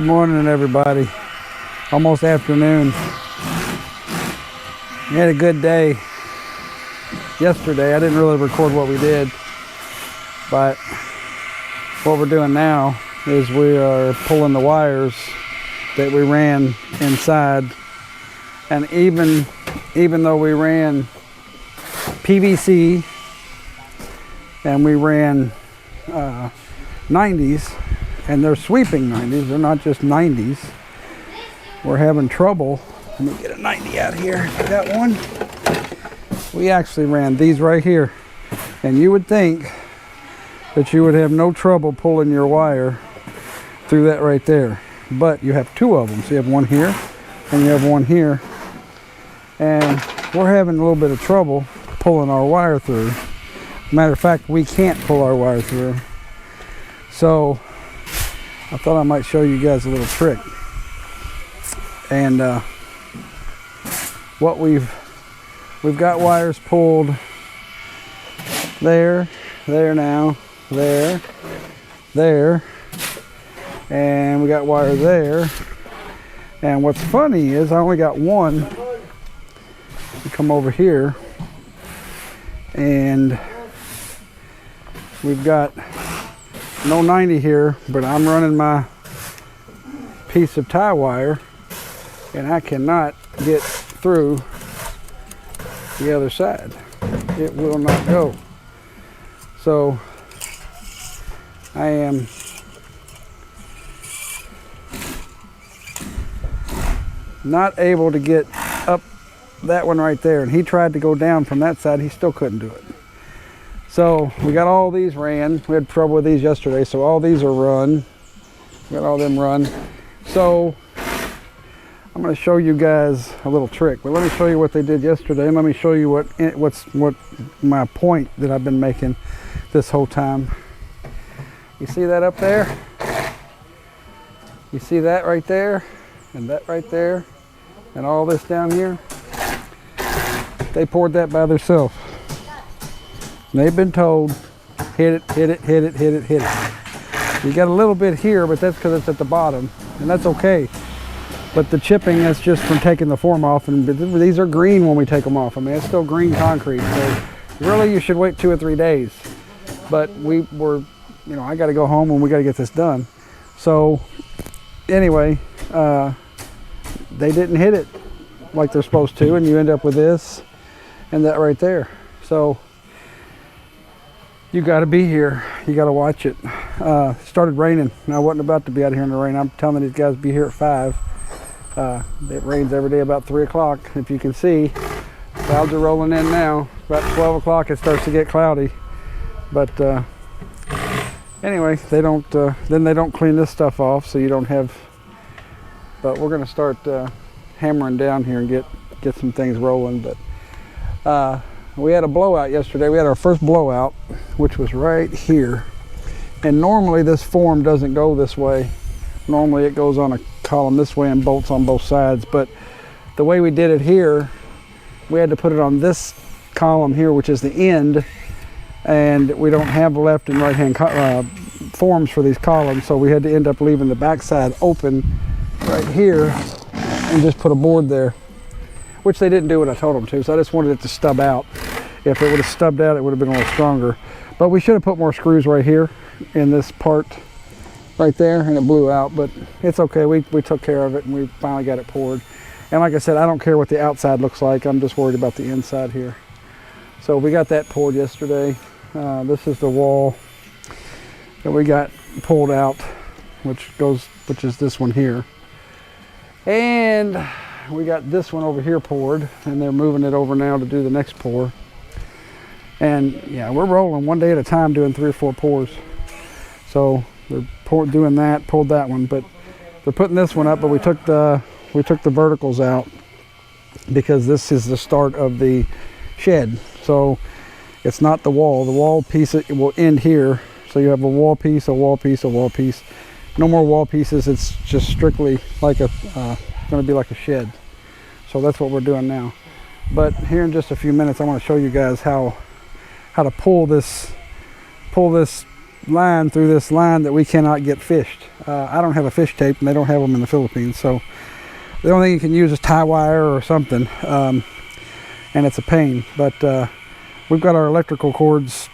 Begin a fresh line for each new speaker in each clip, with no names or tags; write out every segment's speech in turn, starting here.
Good morning, everybody. Almost afternoon. We had a good day yesterday. I didn't really record what we did, but what we're doing now is we are pulling the wires that we ran inside. And even though we ran PVC and we ran 90s, and they're sweeping 90s, they're not just 90s, we're having trouble. Let me get a 90 out here. Got one. We actually ran these right here, and you would think that you would have no trouble pulling your wire through that right there, but you have two of them. So you have one here and you have one here, and we're having a little bit of trouble pulling our wire through. Matter of fact, we can't pull our wire through. So I thought I might show you guys a little trick. And what we've got wires pulled there now, there, and we got wire there. And what's funny is I only got one. We come over here and we've got no 90 here, but I'm running my piece of tie wire and I cannot get through the other side. It will not go. So I am not able to get up that one right there, and he tried to go down from that side. He still couldn't do it. So we got all these ran. We had trouble with these yesterday, so all these are run. We got all them run. So I'm going to show you guys a little trick, but let me show you what they did yesterday, and let me show you what my point that I've been making this whole time. You see that up there? You see that right there, and that right there, and all this down here? They poured that by themselves. They've been told, hit it, hit it, hit it, hit it, hit it. You got a little bit here, but that's because it's at the bottom, and that's okay. But the chipping, that's just from taking the form off, and these are green when we take them off. I mean, it's still green concrete, so really you should wait 2 or 3 days. But we were, you know, I got to go home and we got to get this done. So anyway, they didn't hit it like they're supposed to, and you end up with this and that right there. So you got to be here. You got to watch it. It started raining, and I wasn't about to be out here in the rain. I'm telling these guys to be here at 5. It rains every day about 3 o'clock. If you can see, clouds are rolling in now. About 12 o'clock it starts to get cloudy. But anyway, then they don't clean this stuff off, so you don't have. But we're going to start hammering down here and get some things rolling. But we had a blowout yesterday. We had our first blowout, which was right here. And normally this form doesn't go this way. Normally it goes on a column this way and bolts on both sides. But the way we did it here, we had to put it on this column here, which is the end. And we don't have left and right hand forms for these columns. So we had to end up leaving the back side open right here and just put a board there, which they didn't do what I told them to. So I just wanted it to stub out. If it would have stubbed out, it would have been a little stronger. But we should have put more screws right here in this part right there, and it blew out, but it's okay. We took care of it, and we finally got it poured. And like I said, I don't care what the outside looks like. I'm just worried about the inside here. So we got that poured yesterday. This is the wall that we got pulled out, which is this one here. And we got this one over here poured, and they're moving it over now to do the next pour. And yeah, we're rolling one day at a time, doing 3 or 4 pours. So they're doing that, pulled that one, but they're putting this one up. But we took the verticals out because this is the start of the shed. So it's not the wall. The wall piece, it will end here. So you have a wall piece, a wall piece, a wall piece. No more wall pieces. It's just strictly like a going to be like a shed. So that's what we're doing now. But here in just a few minutes, I want to show you guys how to pull this line through this line that we cannot get fished. I don't have a fish tape, and they don't have them in the Philippines, so the only thing you can use is tie wire or something, and it's a pain. But we've got our electrical cords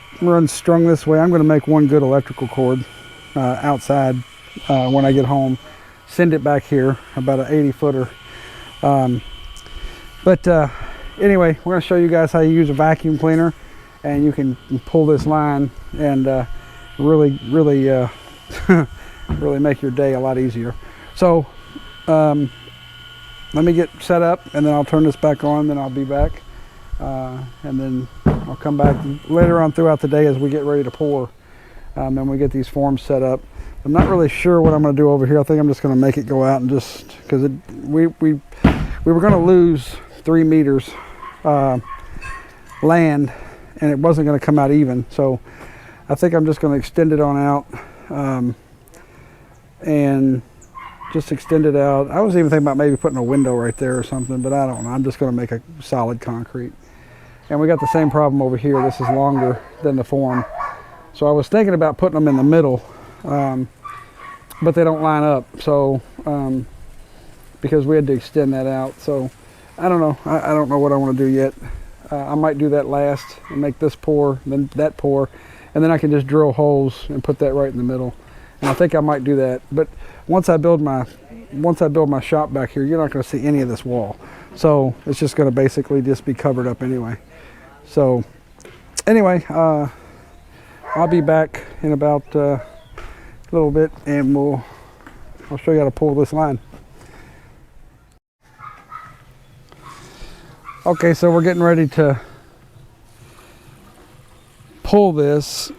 strung this way. I'm going to make one good electrical cord outside when I get home, send it back here, about an 80-footer. Anyway, we're going to show you guys how you use a vacuum cleaner, and you can pull this line and really really make your day a lot easier. So let me get set up, and then I'll turn this back on, then I'll be back, and then I'll come back later on throughout the day as we get ready to pour, and we get these forms set up. I'm not really sure what I'm going to do over here. I think I'm just going to make it go out, and just because we were going to lose 3 meters land, and it wasn't going to come out even. So I think I'm just going to extend it on out, and just extend it out. I was even thinking about maybe putting a window right there or something, but I don't know. I'm just going to make a solid concrete. And we got the same problem over here. This is longer than the form. So I was thinking about putting them in the middle, but they don't line up. So because we had to extend that out. So I don't know. I don't know what I want to do yet. I might do that last and make this pour, then that pour, and then I can just drill holes and put that right in the middle. And I think I might do that. But once I build my shop back here, you're not going to see any of this wall. So it's just going to basically just be covered up anyway. So anyway, I'll be back in about a little bit, and I'll show you how to pull this line. Okay, so we're getting ready to pull this,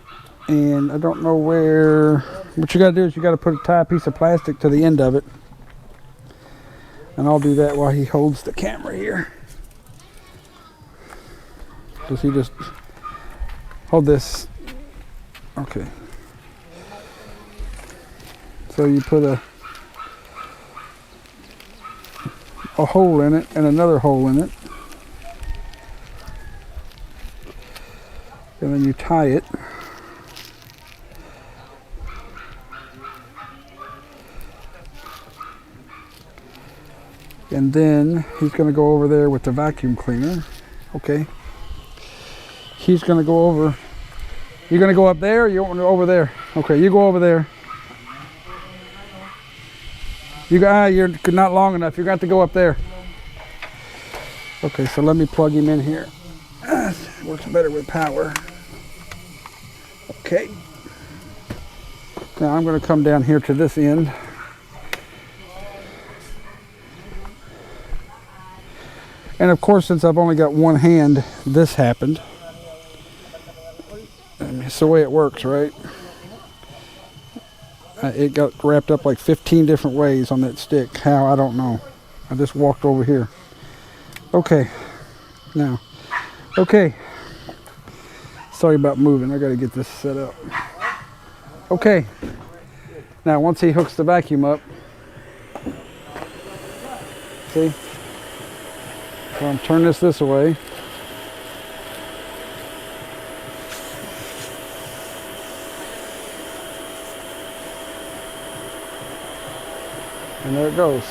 and I don't know where. What you got to do is you got to tie a piece of plastic to the end of it, and I'll do that while he holds the camera here. Does he just hold this? Okay. So you put a hole in it and another hole in it, and then you tie it. And then he's going to go over there with the vacuum cleaner. Okay. He's going to go over. You're going to go up there, or you want to go over there? Okay, you go over there. You're not long enough. You got to go up there. Okay, so let me plug him in here. Works better with power. Okay. Now I'm going to come down here to this end. And of course, since I've only got one hand, this happened. And it's the way it works, right? It got wrapped up like 15 different ways on that stick. How, I don't know. I just walked over here. Okay. Now. Okay. Sorry about moving. I got to get this set up. Okay. Now, once he hooks the vacuum up, see? So I'm turn this away. And there it goes.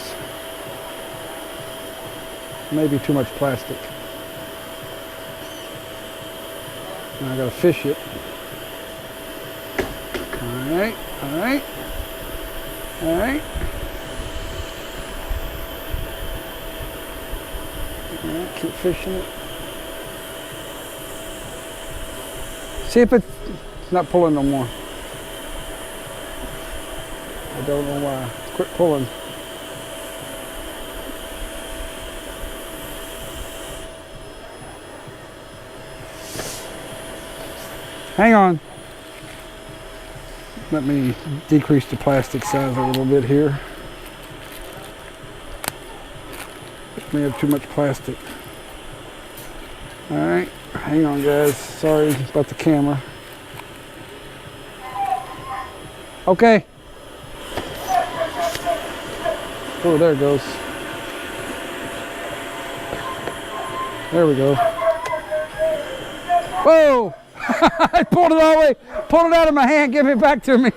Maybe too much plastic. Now I gotta fish it. Alright, alright, alright. Alright, keep fishing it. See if it's not pulling no more. I don't know why. Quit pulling. Hang on. Let me decrease the plastic size a little bit here. May have too much plastic. Alright, hang on guys. Sorry about the camera. Okay. Oh, there it goes. There we go. Whoa! I pulled it all the way, pulled it out of my hand, give it back to me.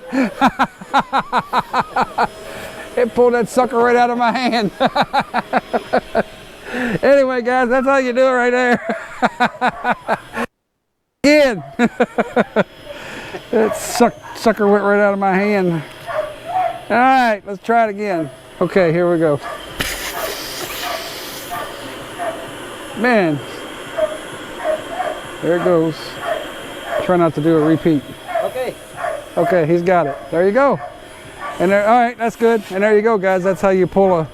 It pulled that sucker right out of my hand. Anyway, guys, that's how you do it right there. Again. That sucker went right out of my hand. All right, let's try it again. Okay, here we go. Man, there it goes. Try not to do a repeat.
Okay.
Okay, he's got it. There you go. And there, all right, that's good. And there you go, guys. That's how you pull a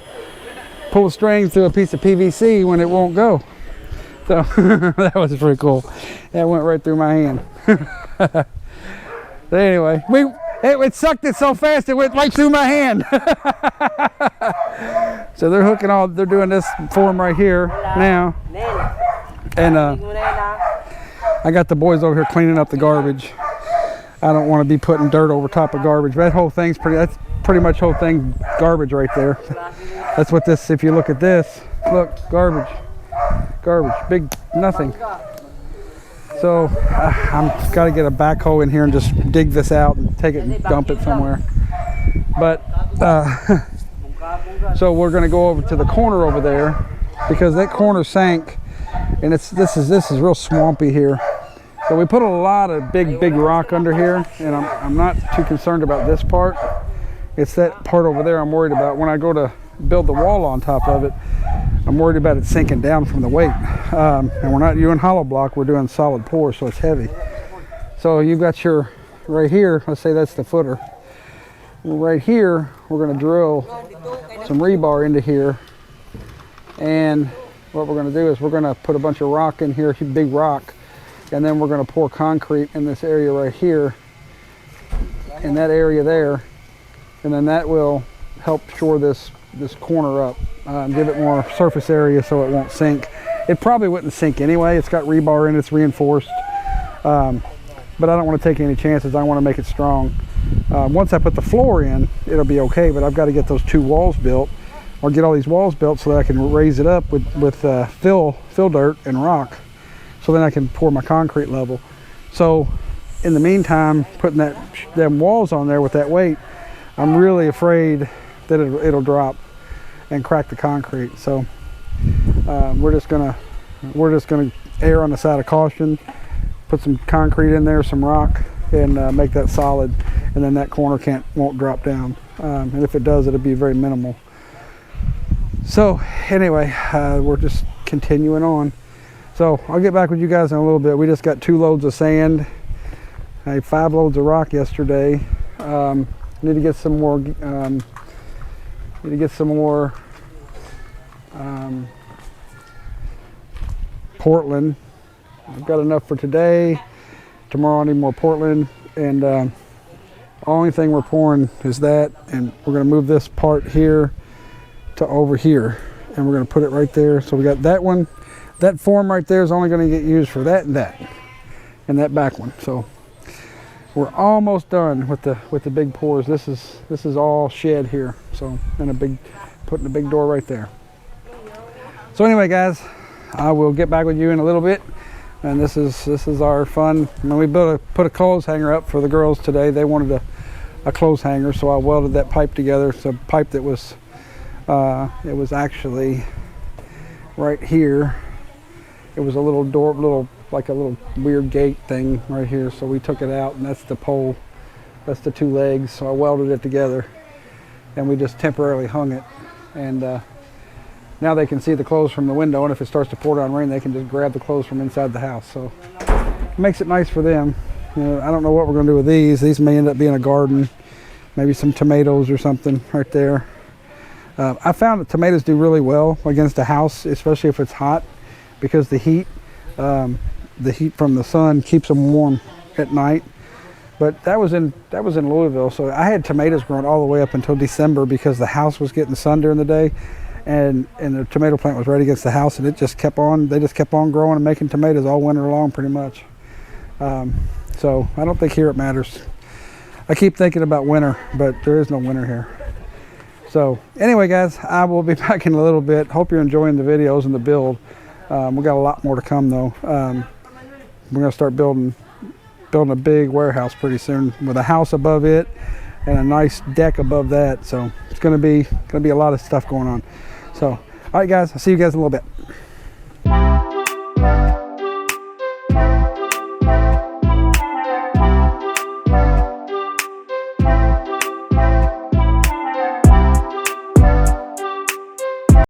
string through a piece of PVC when it won't go. So that was pretty cool. That went right through my hand. But anyway, it sucked it so fast it went right through my hand. So they're doing this form right here now. And I got the boys over here cleaning up the garbage. I don't want to be putting dirt over top of garbage. That whole thing's that's pretty much whole thing garbage right there. That's what this, if you look at this, look, garbage, big nothing. So I'm got to get a backhoe in here and just dig this out and take it and dump it somewhere. But so we're going to go over to the corner over there because that corner sank, and this is real swampy here. So we put a lot of big rock under here, and I'm not too concerned about this part. It's that part over there I'm worried about. When I go to build the wall on top of it, I'm worried about it sinking down from the weight. And we're not doing hollow block, we're doing solid pour, so it's heavy. So you've got your, right here, let's say that's the footer. Right here, we're gonna drill some rebar into here. And what we're gonna do is we're gonna put a bunch of rock in here, big rock, and then we're gonna pour concrete in this area right here, in that area there, and then that will help shore this corner up, give it more surface area so it won't sink. It probably wouldn't sink anyway. It's got rebar in it, it's reinforced, but I don't want to take any chances. I want to make it strong. Once I put the floor in, it'll be okay, but I've got to get those two walls built, or get all these walls built so that I can raise it up with fill dirt and rock, so then I can pour my concrete level. So in the meantime, putting them walls on there with that weight, I'm really afraid that it'll drop and crack the concrete. So we're just gonna err on the side of caution, put some concrete in there, some rock, and make that solid, and then that corner won't drop down, and if it does, it'll be very minimal. So anyway, we're just continuing on. So I'll get back with you guys in a little bit. We just got 2 loads of sand. I had 5 loads of rock yesterday. Need to get some more. Portland. I've got enough for today. Tomorrow I need more Portland, and the only thing we're pouring is that, and we're going to move this part here to over here, and we're going to put it right there. So we got that one. That form right there is only going to get used for that and that back one. So we're almost done with the big pours. This is all shed here. So, and putting a big door right there. So anyway, guys, I will get back with you in a little bit. And this is our fun. We put a clothes hanger up for the girls today. They wanted a clothes hanger, so I welded that pipe together. It's a pipe that was it was actually right here. It was a little door, like a little weird gate thing right here. So we took it out, and that's the pole. That's the 2 legs. So I welded it together, and we just temporarily hung it. And now they can see the clothes from the window, and if it starts to pour down rain, they can just grab the clothes from inside the house. So it makes it nice for them. You know, I don't know what we're going to do with these. These may end up being a garden, maybe some tomatoes or something right there. I found that tomatoes do really well against a house, especially if it's hot, because the heat from the sun keeps them warm at night. But that was in Louisville, so I had tomatoes growing all the way up until December because the house was getting sun during the day, and the tomato plant was right against the house, and it just kept on. They just kept on growing and making tomatoes all winter long, pretty much. So I don't think here it matters. I keep thinking about winter, but there is no winter here. So anyway, guys, I will be back in a little bit. Hope you're enjoying the videos and the build. We got a lot more to come though. We're gonna start building building a big warehouse pretty soon with a house above it and a nice deck above that. So it's going to be a lot of stuff going on. So, all right, guys, I'll see you guys in a little bit.